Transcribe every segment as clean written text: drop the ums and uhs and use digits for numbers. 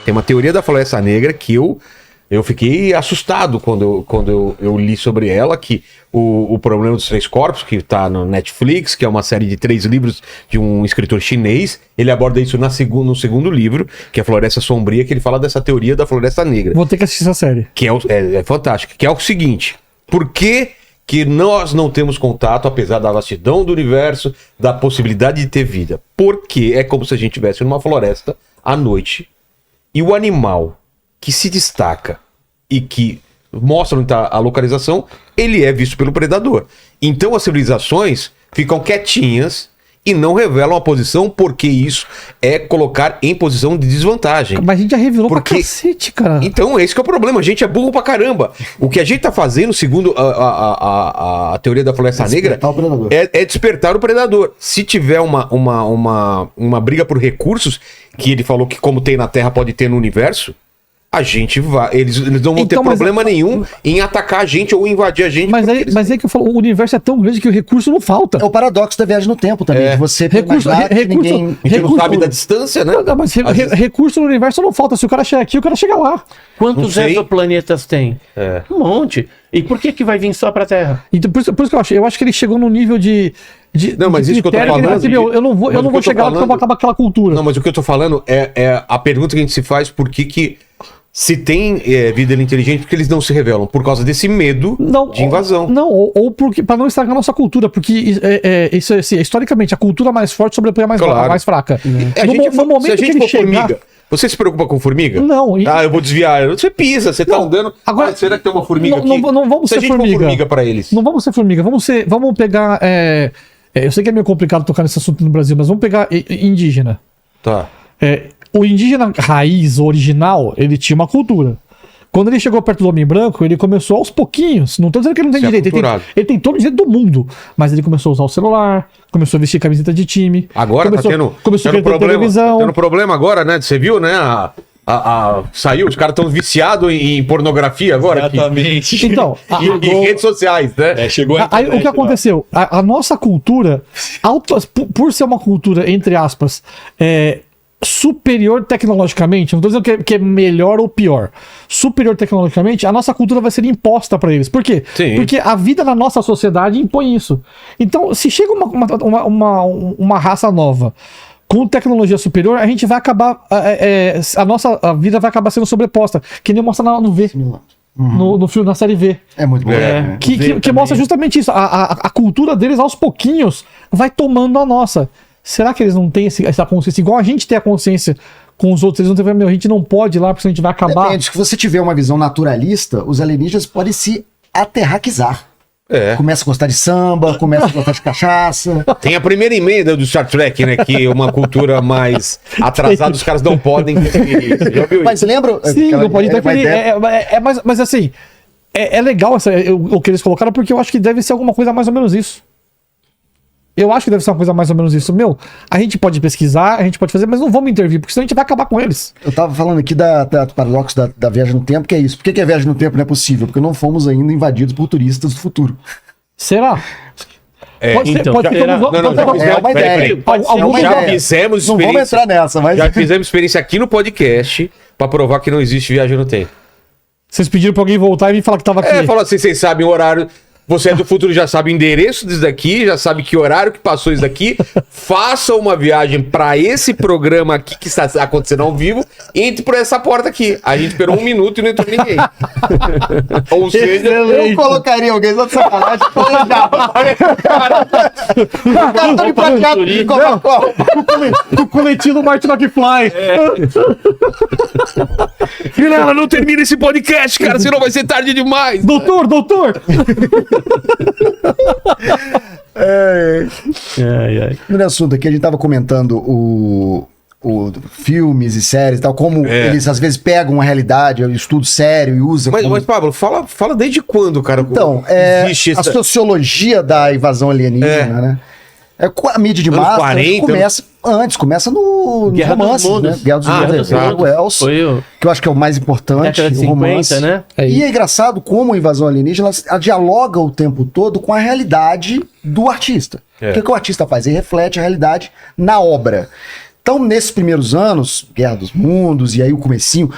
Tem uma teoria da Floresta Negra que eu fiquei assustado quando eu li sobre ela, que o Problema dos Três Corpos, que tá no Netflix, que é uma série de 3 livros de um escritor chinês, ele aborda isso no segundo livro, que é Floresta Sombria, que ele fala dessa teoria da Floresta Negra. Vou ter que assistir essa série. Que é fantástico, que é o seguinte: por que nós não temos contato, apesar da vastidão do universo, da possibilidade de ter vida? Porque é como se a gente estivesse numa floresta à noite e o animal que se destaca e que mostra onde está a localização, ele é visto pelo predador. Então as civilizações ficam quietinhas e não revelam a posição, porque isso é colocar em posição de desvantagem. Mas a gente já revelou pra cacete, cara. Então, esse que é o problema. A gente é burro pra caramba. O que a gente tá fazendo, segundo a teoria da Floresta Negra, é despertar o predador. Se tiver uma briga por recursos, que ele falou que como tem na Terra, pode ter no universo, a gente vai... Eles não vão ter problema nenhum em atacar a gente ou invadir a gente. Mas é que eu falo, o universo é tão grande que o recurso não falta. É o paradoxo da viagem no tempo também. Você a gente não sabe da distância, né? Não, mas recurso no universo não falta. Se o cara chegar aqui, o cara chega lá. Quantos exoplanetas tem? Um monte. E por que vai vir só pra Terra? Então, por isso que eu acho que ele chegou no nível de não, mas isso que eu tô falando... Eu não vou chegar lá porque eu vou acabar aquela cultura. Não, mas o que eu tô falando é a pergunta que a gente se faz: por que se tem vida inteligente, porque eles não se revelam? Por causa desse medo de invasão. Ou porque, para não estragar a nossa cultura, porque isso assim, historicamente, a cultura mais forte sobrepõe a mais fraca. No momento que ele chegar... Você se preocupa com formiga? Não. Eu vou desviar. Você pisa, você tá andando. Agora, será que tem uma formiga aqui? Não vamos ser formiga pra eles. Não vamos ser formiga. Vamos pegar... eu sei que é meio complicado tocar nesse assunto no Brasil, mas vamos pegar indígena. Tá. O indígena raiz, original, ele tinha uma cultura. Quando ele chegou perto do homem branco, ele começou aos pouquinhos. Não estou dizendo que ele não tem direito. Ele tem todo o direito do mundo. Mas ele começou a usar o celular, começou a vestir camiseta de time. Agora começou a ter televisão. Tá tendo problema agora, né? Você viu, né? Saiu, os caras estão viciados em pornografia agora. Exatamente. Então, e redes sociais, né? Chegou aí o que aconteceu? A nossa cultura, por ser uma cultura, entre aspas, superior tecnologicamente, não estou dizendo que é melhor ou pior, superior tecnologicamente, a nossa cultura vai ser imposta para eles. Por quê? Sim. Porque a vida na nossa sociedade impõe isso. Então, se chega uma raça nova com tecnologia superior, a gente vai acabar, a nossa vida vai acabar sendo sobreposta, que nem mostra no V. No filme, na série V. É muito bom. Que mostra justamente isso. A cultura deles, aos pouquinhos, vai tomando a nossa. Será que eles não têm essa consciência? Igual a gente tem a consciência com os outros, eles não têm, a gente não pode ir lá porque a gente vai acabar. Depende, se você tiver uma visão naturalista, os alienígenas podem se aterraquizar. Começa a gostar de samba, começa a gostar de cachaça. Tem a primeira emenda do Star Trek, né? Que uma cultura mais atrasada, os caras não podem conseguir isso. Já ouviu mas lembra? Sim, não pode interferir. Mas assim, é legal o que eles colocaram, porque eu acho que deve ser alguma coisa mais ou menos isso. Eu acho que deve ser uma coisa mais ou menos isso. A gente pode pesquisar, a gente pode fazer, mas não vamos intervir, porque senão a gente vai acabar com eles. Eu tava falando aqui do paradoxo da viagem no tempo, que é isso. Por que a viagem no tempo não é possível? Porque não fomos ainda invadidos por turistas do futuro. Será? Pode ser. É uma ideia. Já fizemos experiência. Não vamos entrar nessa, mas... Já fizemos experiência aqui no podcast pra provar que não existe viagem no tempo. Vocês pediram pra alguém voltar e me falar que tava aqui. Falou assim, vocês sabem o horário... Você é do futuro, já sabe o endereço disso daqui, já sabe que horário que passou isso daqui. Faça uma viagem para esse programa aqui que está acontecendo ao vivo. Entre por essa porta aqui. A gente esperou 1 minuto e não entrou ninguém. Ou seja, eu colocaria alguém só de sacanagem. O cara tá de prateado de Coca-Cola. O coletinho Martin McFly. Vilela, não termina esse podcast, cara, senão vai ser tarde demais. Doutor! No assunto aqui, a gente tava comentando o filmes e séries e tal, como eles às vezes pegam uma realidade, um estudo sério e usam. Mas Pablo, fala desde quando, cara? Então, a sociologia da invasão alienígena, né? A mídia de massa 40, começa no Guerra romance, dos Mundos, né? Guerra dos Mundos, do Wells, que eu acho que é o mais importante, o romance, 50, né? E é engraçado como a invasão alienígena ela dialoga o tempo todo com a realidade do artista. O que o artista faz? Ele reflete a realidade na obra. Então, nesses primeiros anos, Guerra dos Mundos, e aí o comecinho,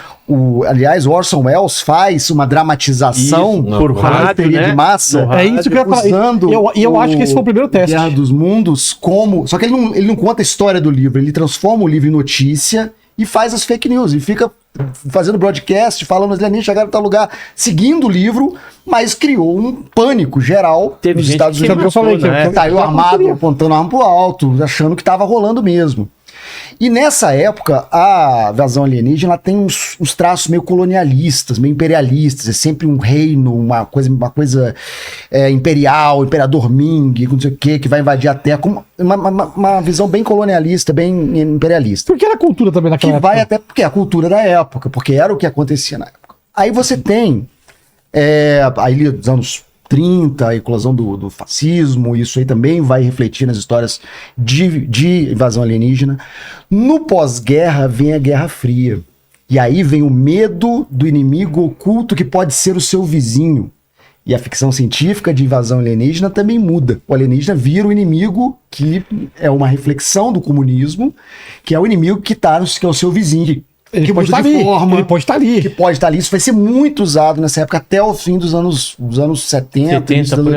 aliás, o Orson Welles faz uma dramatização por da rádio, histeria né? de massa. É isso que eu ia falar. Usando Eu acho que esse foi o primeiro teste. Guerra dos Mundos como... Só que ele não conta a história do livro, ele transforma o livro em notícia e faz as fake news, e fica fazendo broadcast, falando os alienígenas chegaram em tal lugar, seguindo o livro, mas criou um pânico geral nos Estados que Unidos. eu falei que Saiu armado, apontando a arma pro alto, achando que estava rolando mesmo. E nessa época, a invasão alienígena tem uns traços meio colonialistas, meio imperialistas. É sempre um reino, uma coisa imperial, imperador Ming, não sei o quê, que vai invadir a Terra. Com uma visão bem colonialista, bem imperialista. Porque era cultura também naquela época. Vai até porque é a cultura da época, porque era o que acontecia na época. Aí você tem, aí dos anos 30, a eclosão do fascismo, isso aí também vai refletir nas histórias de invasão alienígena. No pós-guerra vem a Guerra Fria. E aí vem o medo do inimigo oculto que pode ser o seu vizinho. E a ficção científica de invasão alienígena também muda. O alienígena vira o inimigo que é uma reflexão do comunismo, que é o inimigo que é o seu vizinho. Ele pode estar ali. Ele pode estar ali. Que pode estar ali. Isso vai ser muito usado nessa época até o fim dos anos 70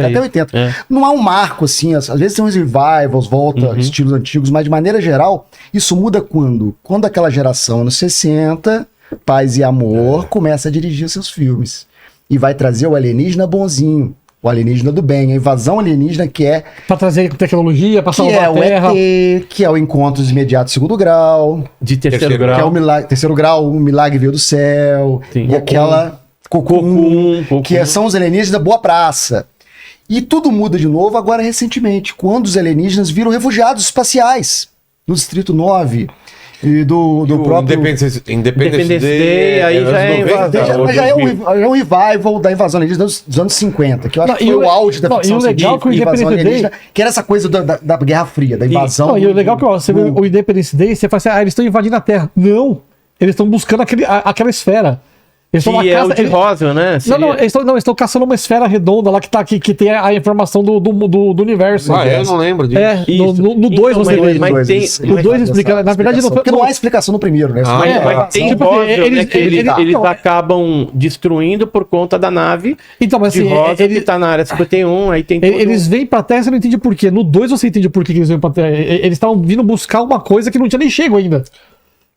até 80. É. Não há um marco assim. Às vezes tem uns revivals, volta estilos antigos, mas de maneira geral, isso muda quando? Quando aquela geração, anos 60, Paz e Amor, começa a dirigir seus filmes. E vai trazer o alienígena bonzinho. O alienígena do bem, a invasão alienígena que é... Pra trazer tecnologia, pra salvar a Terra. O ET, que é o Encontros Imediatos segundo grau. De terceiro grau. Que é o milagre, terceiro grau, o milagre veio do céu. Sim. E aquela... Cocum, que são os alienígenas da Boa Praça. E tudo muda de novo agora recentemente, quando os alienígenas viram refugiados espaciais. No Distrito 9... E do próprio... Independence Day, aí já é invasão. Já é um revival da invasão alienígena dos anos 50, que eu acho que foi o auge da ficção científica, invasão alienígena, que era essa coisa da Guerra Fria, da invasão. E o legal é que você vê o Independence Day, você fala assim, eles estão invadindo a Terra. Não, eles estão buscando aquela esfera. Eles que é o de Roswell, né? Eles estão caçando uma esfera redonda lá que tem a informação do universo. Eu não lembro disso. No 2 você vê. No 2 explica. Na verdade, porque não há explicação no primeiro, né? Mas tem Roswell, né? Que eles acabam destruindo por conta da nave então, mas, assim, de Roswell, que tá na área 51, aí tem tudo. Eles vêm pra Terra, você não entende por quê. No 2 você entende por que eles vêm pra Terra. Eles estavam vindo buscar uma coisa que não tinha nem chego ainda.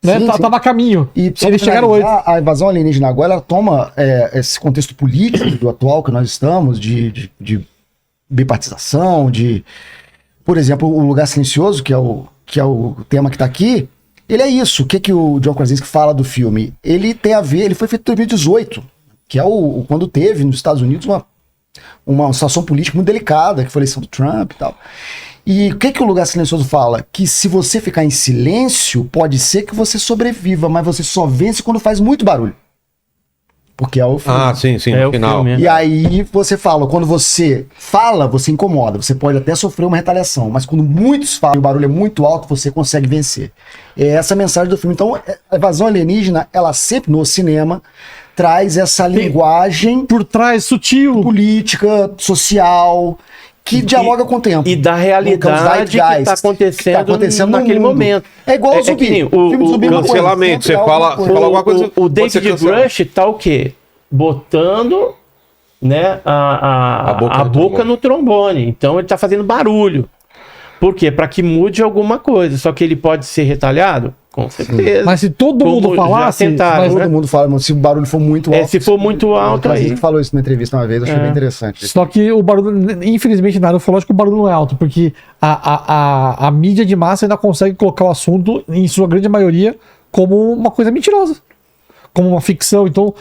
Né? Sim. Tava a caminho. E eles chegaram hoje. A invasão alienígena agora ela toma esse contexto político do atual que nós estamos, de bipartização, por exemplo, o Lugar Silencioso, que é o tema que está aqui, ele é isso. O que o John Krasinski fala do filme? Ele tem a ver, ele foi feito em 2018, que é quando teve nos Estados Unidos uma situação política muito delicada, que foi a eleição do Trump e tal. E o que o Lugar Silencioso fala? Que se você ficar em silêncio, pode ser que você sobreviva, mas você só vence quando faz muito barulho. Porque é o filme. Sim, é no final. Filme, E aí você fala, quando você fala, você incomoda, você pode até sofrer uma retaliação, mas quando muitos falam e o barulho é muito alto, você consegue vencer. É essa a mensagem do filme. Então, a invasão alienígena, ela sempre no cinema traz essa linguagem por trás, sutil, política, social, que dialoga com o tempo. E da realidade que está acontecendo naquele momento. É igual o zumbi. O filme zumbi cancelamento. Você fala alguma coisa. O David Rush tá o quê? Botando, né, a boca no trombone. Então ele tá fazendo barulho. Por quê? Para que mude alguma coisa. Só que ele pode ser retalhado? Com certeza. Mas se todo mundo falasse... Todo mundo fala, se o barulho for muito alto... se for muito alto, aí... Ele falou isso numa entrevista uma vez, eu achei bem interessante. Só que o barulho... Infelizmente, na área ufológica, o barulho não é alto, porque a mídia de massa ainda consegue colocar o assunto, em sua grande maioria, como uma coisa mentirosa. Como uma ficção. Então,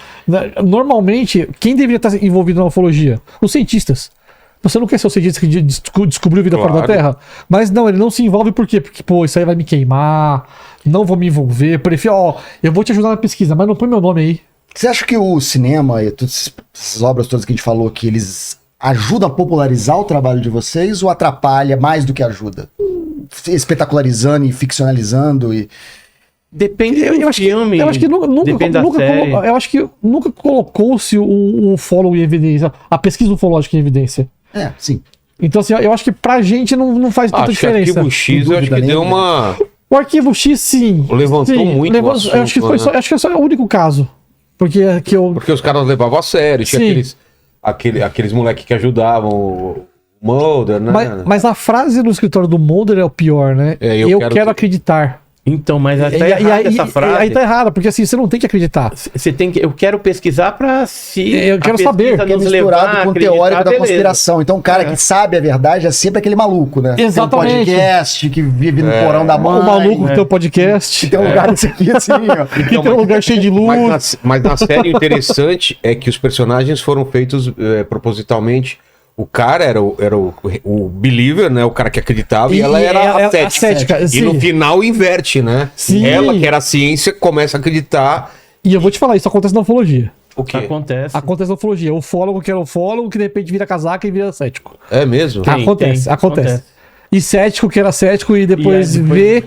normalmente, quem deveria estar envolvido na ufologia? Os cientistas. Você não quer ser o cientista que descobriu vida fora da Terra? Mas não, ele não se envolve por quê? Porque, isso aí vai me queimar, não vou me envolver, prefiro, eu vou te ajudar na pesquisa, mas não põe meu nome aí. Você acha que o cinema e todas essas obras todas que a gente falou aqui, eles ajudam a popularizar o trabalho de vocês ou atrapalha mais do que ajuda? Espetacularizando e ficcionalizando e... Depende do filme. Eu acho que nunca colocou-se o follow em evidência, a pesquisa ufológica em evidência. Sim. Então, assim, eu acho que pra gente não faz tanta diferença. Arquivo X, eu acho que deu uma O Arquivo X, sim. Levantou muito o assunto, acho que foi né? acho que é só o único caso. Porque os caras levavam a sério, tinha Sim. aqueles moleques que ajudavam o Mulder, né? Mas a frase no escritório do Mulder é o pior, né? É, eu quero acreditar. Então, mas tá E errada essa frase. aí tá errada, porque assim, você não tem que acreditar. Você tem que, eu quero pesquisar pra se Eu quero a saber, pesquisa Que é nos misturado levar a com o acreditar, teórico da beleza. conspiração. Então, o cara que sabe a verdade é sempre aquele maluco, né? Exatamente. Tem um podcast, que vive no porão da mãe. O maluco que tem o podcast. Que tem um lugar desse aqui, assim, ó. Que tem um lugar cheio de luz. Mas na série o interessante é que os personagens foram feitos propositalmente. O cara era o believer, né? O cara que acreditava, e ela era a cética. E sim. no final inverte, né? Sim. Ela, que era a ciência, começa a acreditar. E eu vou te falar, isso acontece na ufologia. O quê? Acontece. Acontece na ufologia. O ufólogo que era ufólogo, que de repente vira casaca e vira cético. É mesmo? Tem, Acontece. E cético que era cético e depois E aí, depois- vê...